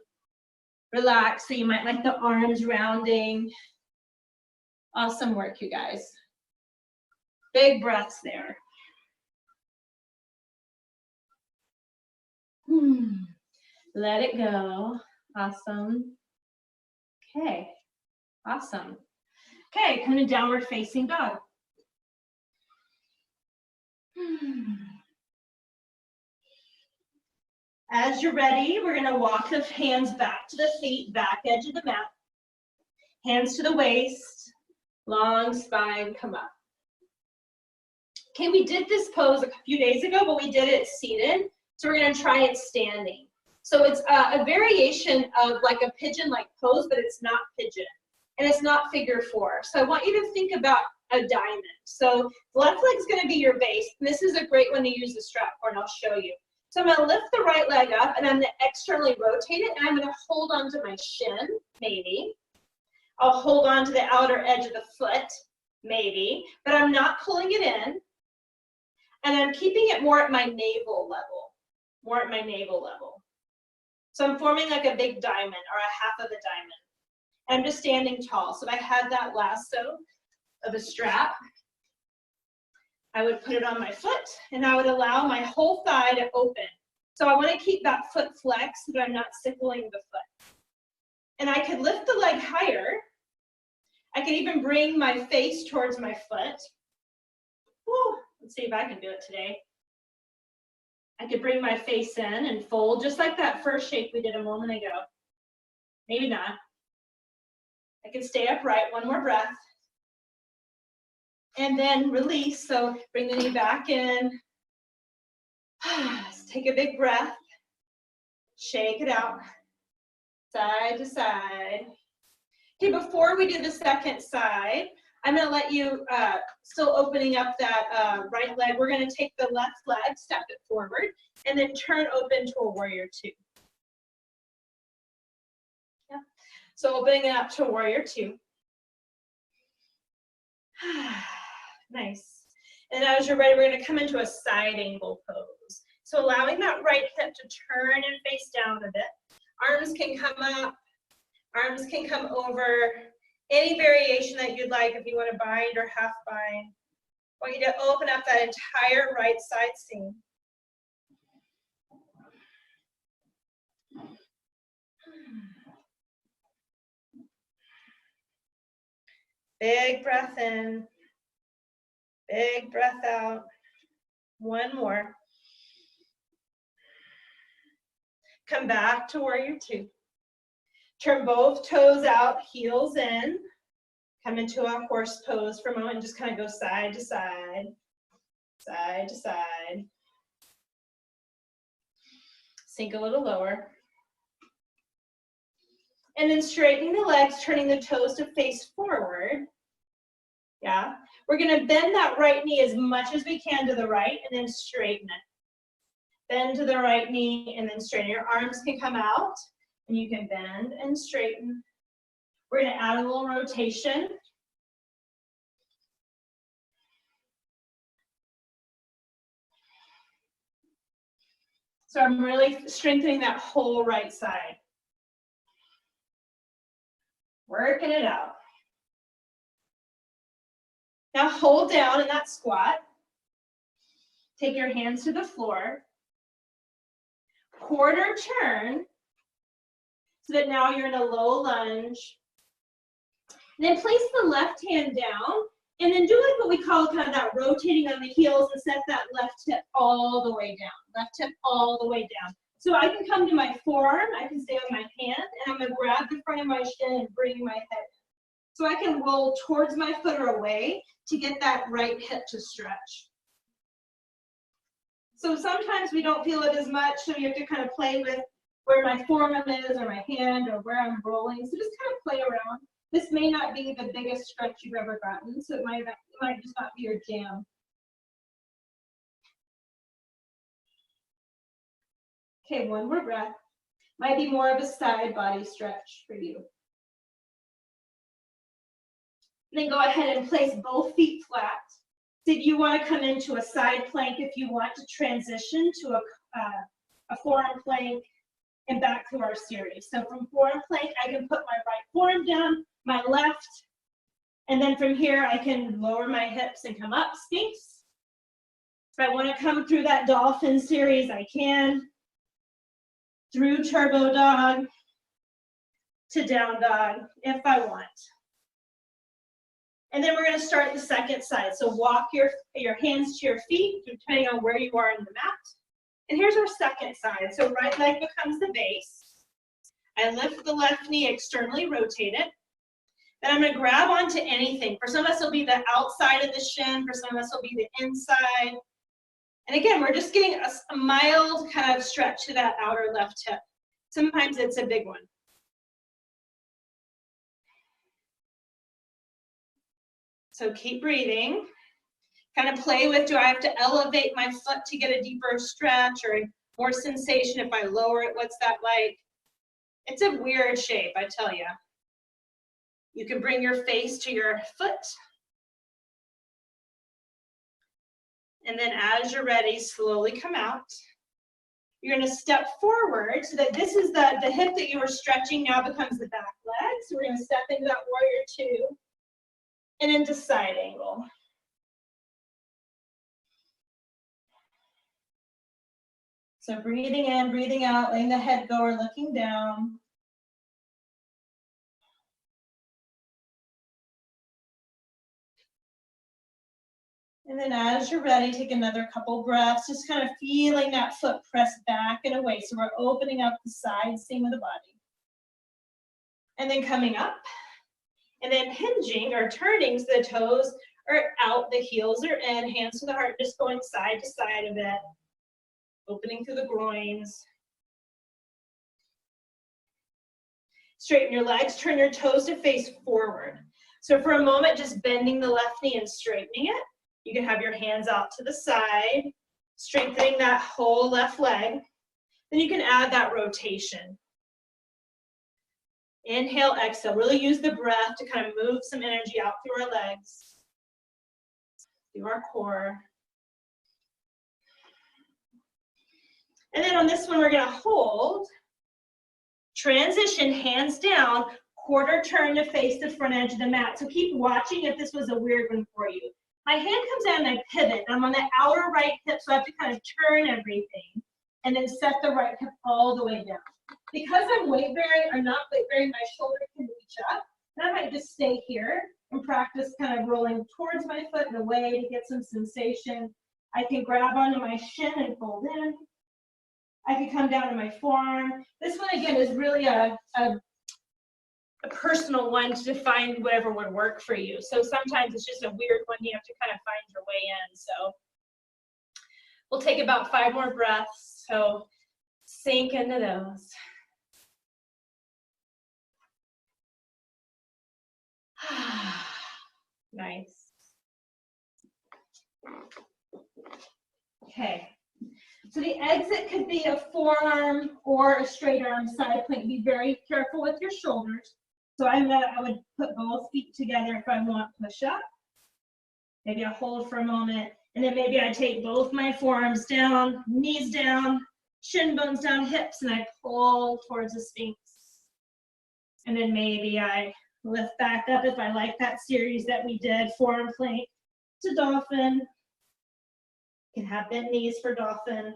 Relax. So you might like the arms rounding. Awesome work, you guys. Big breaths there. Let it go. Awesome. Okay. Awesome. Okay, come to downward facing dog. As you're ready, we're going to walk the hands back to the feet, back edge of the mat. Hands to the waist, long spine, come up. Okay, we did this pose a few days ago, but we did it seated. So we're going to try it standing. So it's a variation of like a pigeon-like pose, but it's not pigeon. And it's not figure four. So I want you to think about a diamond. So the left leg's going to be your base. And this is a great one to use the strap for, and I'll show you. So I'm going to lift the right leg up, and I'm going to externally rotate it, and I'm going to hold onto my shin, maybe. I'll hold on to the outer edge of the foot, maybe, but I'm not pulling it in. And I'm keeping it more at my navel level, So I'm forming like a big diamond or a half of a diamond. And I'm just standing tall. So if I had that lasso of a strap, I would put it on my foot and I would allow my whole thigh to open. So I want to keep that foot flexed so that I'm not sickling the foot. And I could lift the leg higher. I could even bring my face towards my foot. Woo. Let's see if I can do it today. I could bring my face in and fold just like that first shape we did a moment ago. Maybe not. I can stay upright, one more breath. And then release, so bring the knee back in. Take a big breath. Shake it out, side to side. Okay, before we do the second side, I'm gonna let you, still opening up that right leg, we're gonna take the left leg, step it forward, and then turn open to a warrior two. Yeah. So opening it up to a warrior two. Nice. And as you're ready, we're gonna come into a side angle pose. So allowing that right hip to turn and face down a bit. Arms can come up, arms can come over. Any variation that you'd like, if you want to bind or half bind. I want you to open up that entire right side seam. Big breath in, big breath out. One more. Come back to warrior two. Turn both toes out, heels in. Come into a horse pose for a moment and just kind of go side to side, side to side. Sink a little lower. And then straightening the legs, turning the toes to face forward. Yeah. We're going to bend that right knee as much as we can to the right and then straighten it. Bend to the right knee and then straighten. Your arms can come out. And you can bend and straighten. We're going to add a little rotation. So I'm really strengthening that whole right side. Working it out. Now hold down in that squat. Take your hands to the floor. Quarter turn. So that now you're in a low lunge. And then place the left hand down and then do like what we call kind of that rotating on the heels and set that left hip all the way down. Left hip all the way down. So I can come to my forearm, I can stay on my hand, and I'm gonna grab the front of my shin and bring my head. So I can roll towards my foot or away to get that right hip to stretch. So sometimes we don't feel it as much, so you have to kind of play with where my forearm is or my hand or where I'm rolling. So just kind of play around. This may not be the biggest stretch you've ever gotten, so it might just not be your jam. Okay, one more breath. Might be more of a side body stretch for you. And then go ahead and place both feet flat. So if you want to come into a side plank, if you want to transition to a forearm plank and back to our series. So from forearm plank, I can put my right forearm down, my left, and then from here I can lower my hips and come up, Sphinx. If I want to come through that dolphin series, I can. Through turbo dog to down dog if I want. And then we're going to start the second side. So walk your hands to your feet, depending on where you are in the mat. And here's our second side. So right leg becomes the base. I lift the left knee, externally rotate it. Then I'm going to grab onto anything. For some of us, it'll be the outside of the shin. For some of us, it'll be the inside. And again, we're just getting a mild kind of stretch to that outer left hip. Sometimes it's a big one. So keep breathing. Kind of play with, do I have to elevate my foot to get a deeper stretch or more sensation if I lower it? What's that like? It's a weird shape, I tell you. You can bring your face to your foot. And then as you're ready, slowly come out. You're going to step forward so that this is the hip that you were stretching now becomes the back leg. So we're going to step into that warrior 2 and into side angle. So breathing in, breathing out, letting the head go or looking down. And then as you're ready, take another couple breaths, just kind of feeling that foot press back and away. So we're opening up the side seam of the body. And then coming up. And then hinging or turning so the toes are out, the heels are in, hands to the heart, just going side to side a bit. Opening through the groins. Straighten your legs, turn your toes to face forward. So for a moment, just bending the left knee and straightening it. You can have your hands out to the side, strengthening that whole left leg. Then you can add that rotation. Inhale, exhale. Really use the breath to kind of move some energy out through our legs, through our core. And then on this one, we're going to hold, transition, hands down, quarter turn to face the front edge of the mat. So keep watching if this was a weird one for you. My hand comes down and I pivot. I'm on the outer right hip, so I have to kind of turn everything and then set the right hip all the way down. Because I'm weight bearing or not weight bearing, my shoulder can reach up. And I might just stay here and practice kind of rolling towards my foot and away to get some sensation. I can grab onto my shin and fold in. I can come down to my forearm. This one, again, is really a personal one to define whatever would work for you. So sometimes it's just a weird one. You have to kind of find your way in. So we'll take about 5 more breaths. So sink into those. Nice. Okay. So the exit could be a forearm or a straight arm side plank. Be very careful with your shoulders. So I would put both feet together if I want push up. Maybe I hold for a moment, and then maybe I take both my forearms down, knees down, shin bones down, hips, and I pull towards the Sphinx. And then maybe I lift back up if I like that series that we did, forearm plank to dolphin. You can have bent knees for dolphin.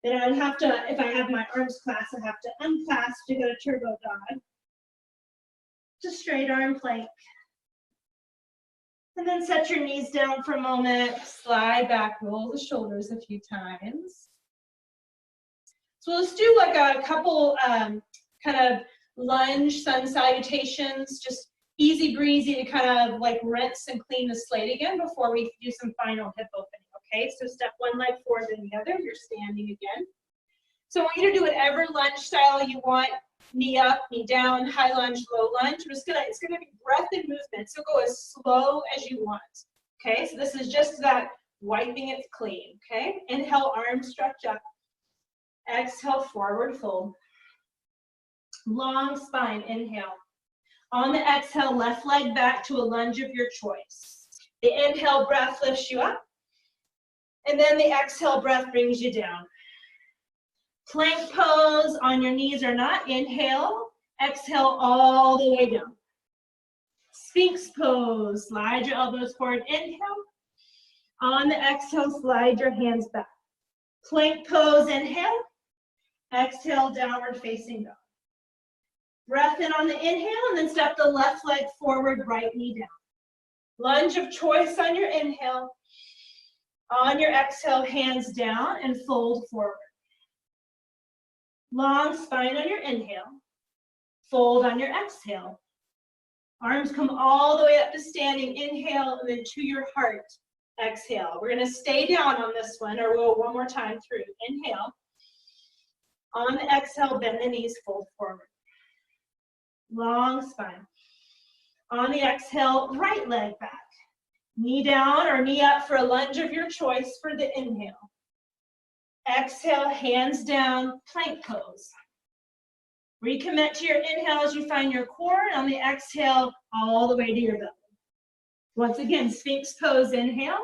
Then I'd have to, if I have my arms clasped, I have to unclasp to go to turbo dog. To straight arm plank. And then set your knees down for a moment, slide back, roll the shoulders a few times. So let's do like a couple kind of lunge sun salutations. Just easy breezy to kind of like rinse and clean the slate again before we do some final hip opening, okay? So step one leg forward and the other, you're standing again. So I want you to do whatever lunge style you want, knee up, knee down, high lunge, low lunge. It's gonna be breath and movement, so go as slow as you want, okay? So this is just that wiping it clean, okay? Inhale, arms stretch up. Exhale, forward fold. Long spine, inhale. On the exhale, left leg back to a lunge of your choice. The inhale breath lifts you up, and then the exhale breath brings you down. Plank pose on your knees or not. Inhale, exhale all the way down. Sphinx pose, slide your elbows forward, inhale. On the exhale, slide your hands back. Plank pose, inhale. Exhale, downward facing dog. Breath in on the inhale, and then step the left leg forward, right knee down. Lunge of choice on your inhale. On your exhale, hands down and fold forward. Long spine on your inhale. Fold on your exhale. Arms come all the way up to standing. Inhale, and then to your heart. Exhale. We're going to stay down on this one, or we'll one more time through. Inhale. On the exhale, bend the knees, fold forward. Long spine. On the exhale, right leg back. Knee down or knee up for a lunge of your choice for the inhale. Exhale, hands down, plank pose. Recommit to your inhale as you find your core, and on the exhale, all the way to your belly. Once again, Sphinx pose, inhale.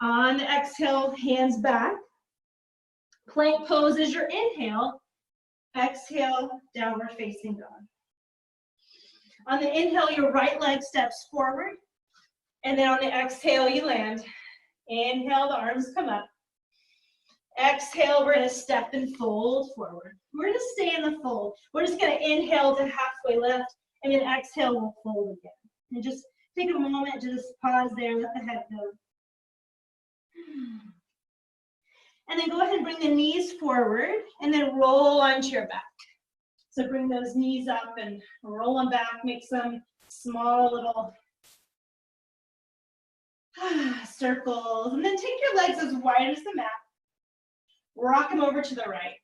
On the exhale, hands back. Plank pose is your inhale. Exhale, downward facing dog. On the inhale, your right leg steps forward. And then on the exhale, you land. Inhale, the arms come up. Exhale, we're going to step and fold forward. We're going to stay in the fold. We're just going to inhale to halfway lift, and then exhale, we'll fold again. And just take a moment to just pause there, let the head go. And then go ahead and bring the knees forward, and then roll onto your back. So bring those knees up and roll them back, make some small little circles, and then take your legs as wide as the mat. Rock them over to the right.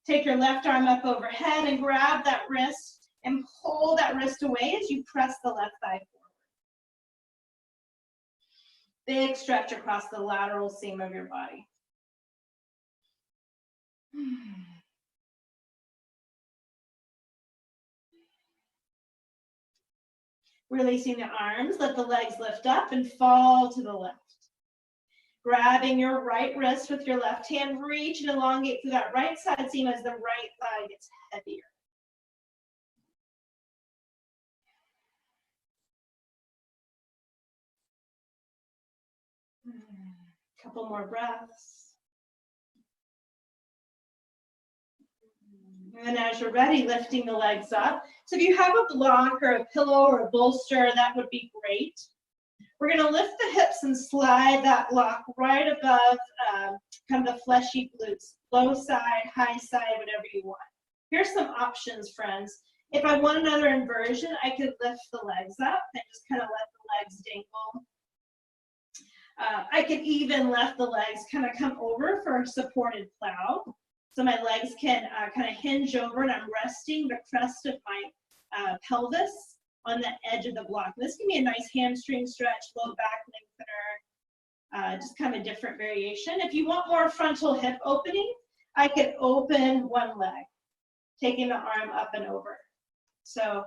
Take your left arm up overhead and grab that wrist and pull that wrist away as you press the left thigh forward. Big stretch across the lateral seam of your body. Releasing the arms, let the legs lift up and fall to the left. Grabbing your right wrist with your left hand, reach and elongate through that right side seam as the right thigh gets heavier. Couple more breaths. And as you're ready, lifting the legs up. So if you have a block or a pillow or a bolster, that would be great. We're going to lift the hips and slide that block right above kind of the fleshy glutes. Low side, high side, whatever you want. Here's some options, friends. If I want another inversion, I could lift the legs up and just kind of let the legs dangle. I could even let the legs kind of come over for a supported plow. So my legs can kind of hinge over and I'm resting the crest of my pelvis on the edge of the block. This can be a nice hamstring stretch, low back lengthener, just kind of a different variation. If you want more frontal hip opening, I could open one leg, taking the arm up and over. So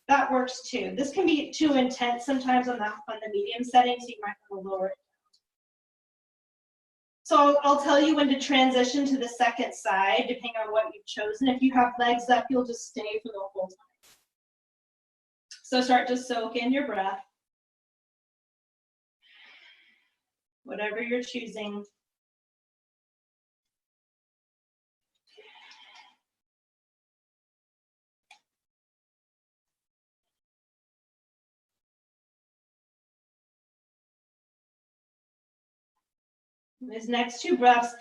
that works too. This can be too intense sometimes on the medium setting, so you might want to lower it. So I'll tell you when to transition to the second side, depending on what you've chosen. If you have legs up, you'll just stay for the whole time. So start to soak in your breath. Whatever you're choosing. These next two breaths,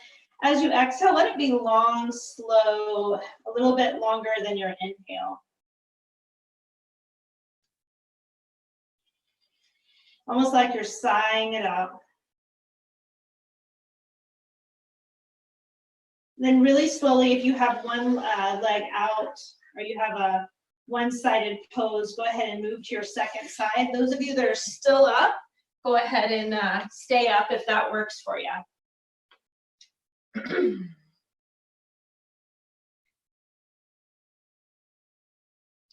as you exhale, let it be long, slow, a little bit longer than your inhale. almost like you're sighing it out. Then really slowly, if you have one leg out or you have a one-sided pose, go ahead and move to your second side. Those of you that are still up, go ahead and stay up if that works for you.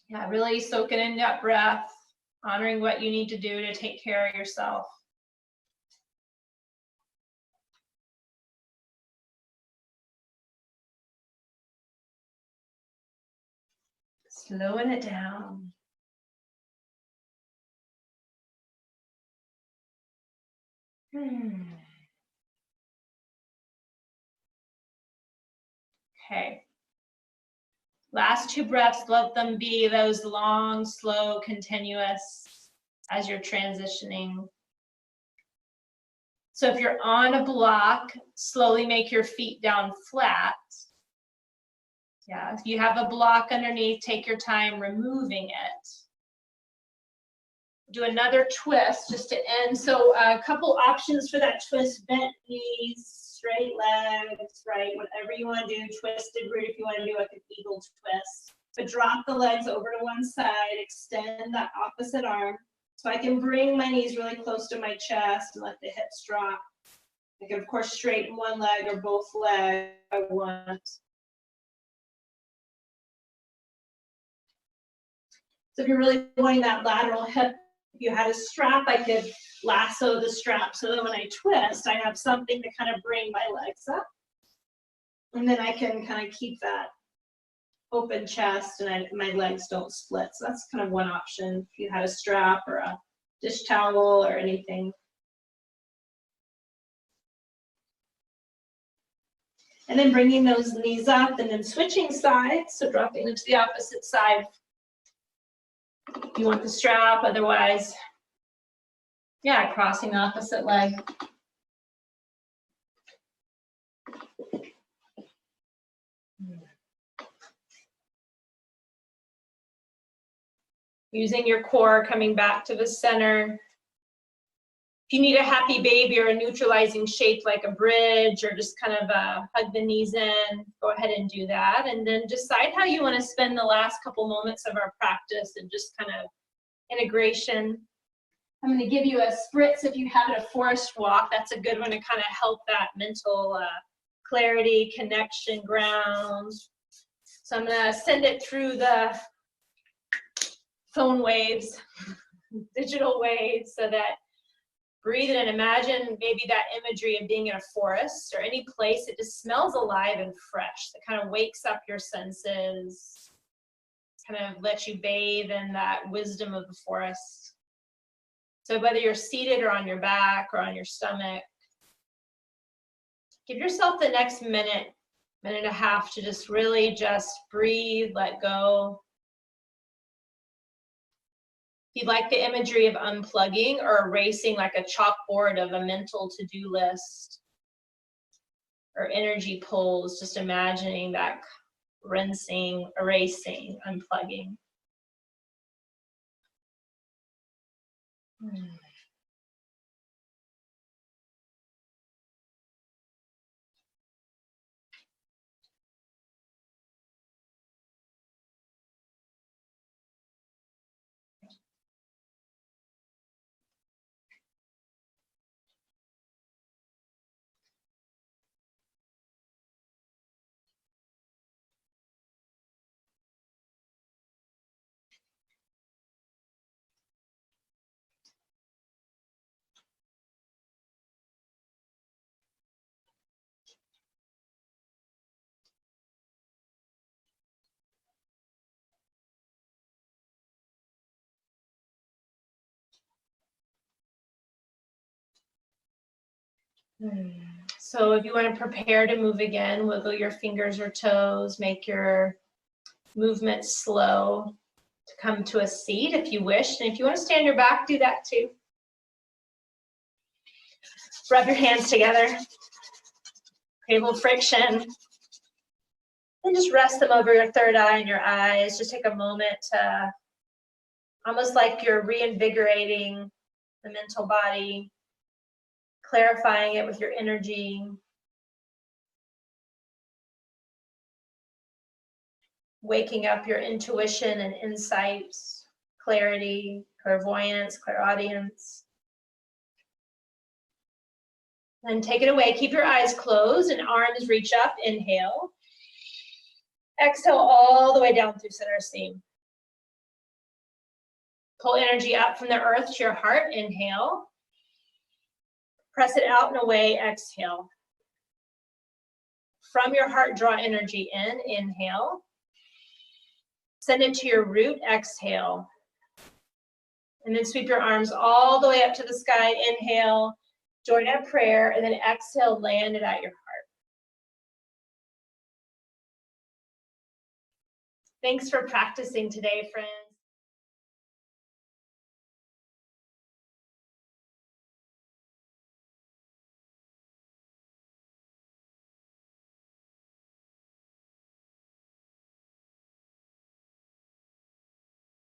Yeah, really soaking in that breath, honoring what you need to do to take care of yourself. Slowing it down. Okay. Last two breaths, let them be those long, slow, continuous as you're transitioning. So if you're on a block, slowly make your feet down flat. Yeah, if you have a block underneath, take your time removing it. Do another twist just to end. So a couple options for that twist: bent knees, straight legs, right? Whatever you want to do, twisted root if you want to do like an eagle twist. But drop the legs over to one side, extend that opposite arm. So I can bring my knees really close to my chest and let the hips drop. I can, of course, straighten one leg or both legs if I want. So if you're really wanting that lateral hip, if you had a strap, I could lasso the strap so that when I twist, I have something to kind of bring my legs up. And then I can kind of keep that open chest and my legs don't split. So that's kind of one option if you had a strap or a dish towel or anything. And then bringing those knees up and then switching sides, so dropping into the opposite side. You want the strap, otherwise, yeah, crossing the opposite leg. Using your core, coming back to the center. If you need a happy baby or a neutralizing shape like a bridge or just kind of hug the knees in, go ahead and do that. And then decide how you want to spend the last couple moments of our practice and just kind of integration. I'm going to give you a spritz if you have a forest walk. That's a good one to kind of help that mental clarity, connection, ground. So I'm going to send it through the phone waves, digital waves, so that breathe in and imagine maybe that imagery of being in a forest or any place that just smells alive and fresh, that kind of wakes up your senses, kind of lets you bathe in that wisdom of the forest. So whether you're seated or on your back or on your stomach, give yourself the next minute, minute and a half to just really just breathe, let go. If you'd like the imagery of unplugging or erasing like a chalkboard of a mental to-do list or energy pulls, just imagining that rinsing, erasing, unplugging. So if you want to prepare to move again, wiggle your fingers or toes, make your movement slow to come to a seat if you wish. And if you want to stand your back, do that too. Rub your hands together. Create a little friction. And just rest them over your third eye and your eyes. Just take a moment to, almost like you're reinvigorating the mental body, clarifying it with your energy. Waking up your intuition and insights, clarity, clairvoyance, clairaudience. Then take it away. Keep your eyes closed and arms reach up. Inhale. Exhale all the way down through center seam. Pull energy up from the earth to your heart. Inhale. Press it out and away. Exhale. From your heart, draw energy in. Inhale. Send it to your root. Exhale. And then sweep your arms all the way up to the sky. Inhale. Join a prayer, and then exhale, land it at your heart. Thanks for practicing today, friends.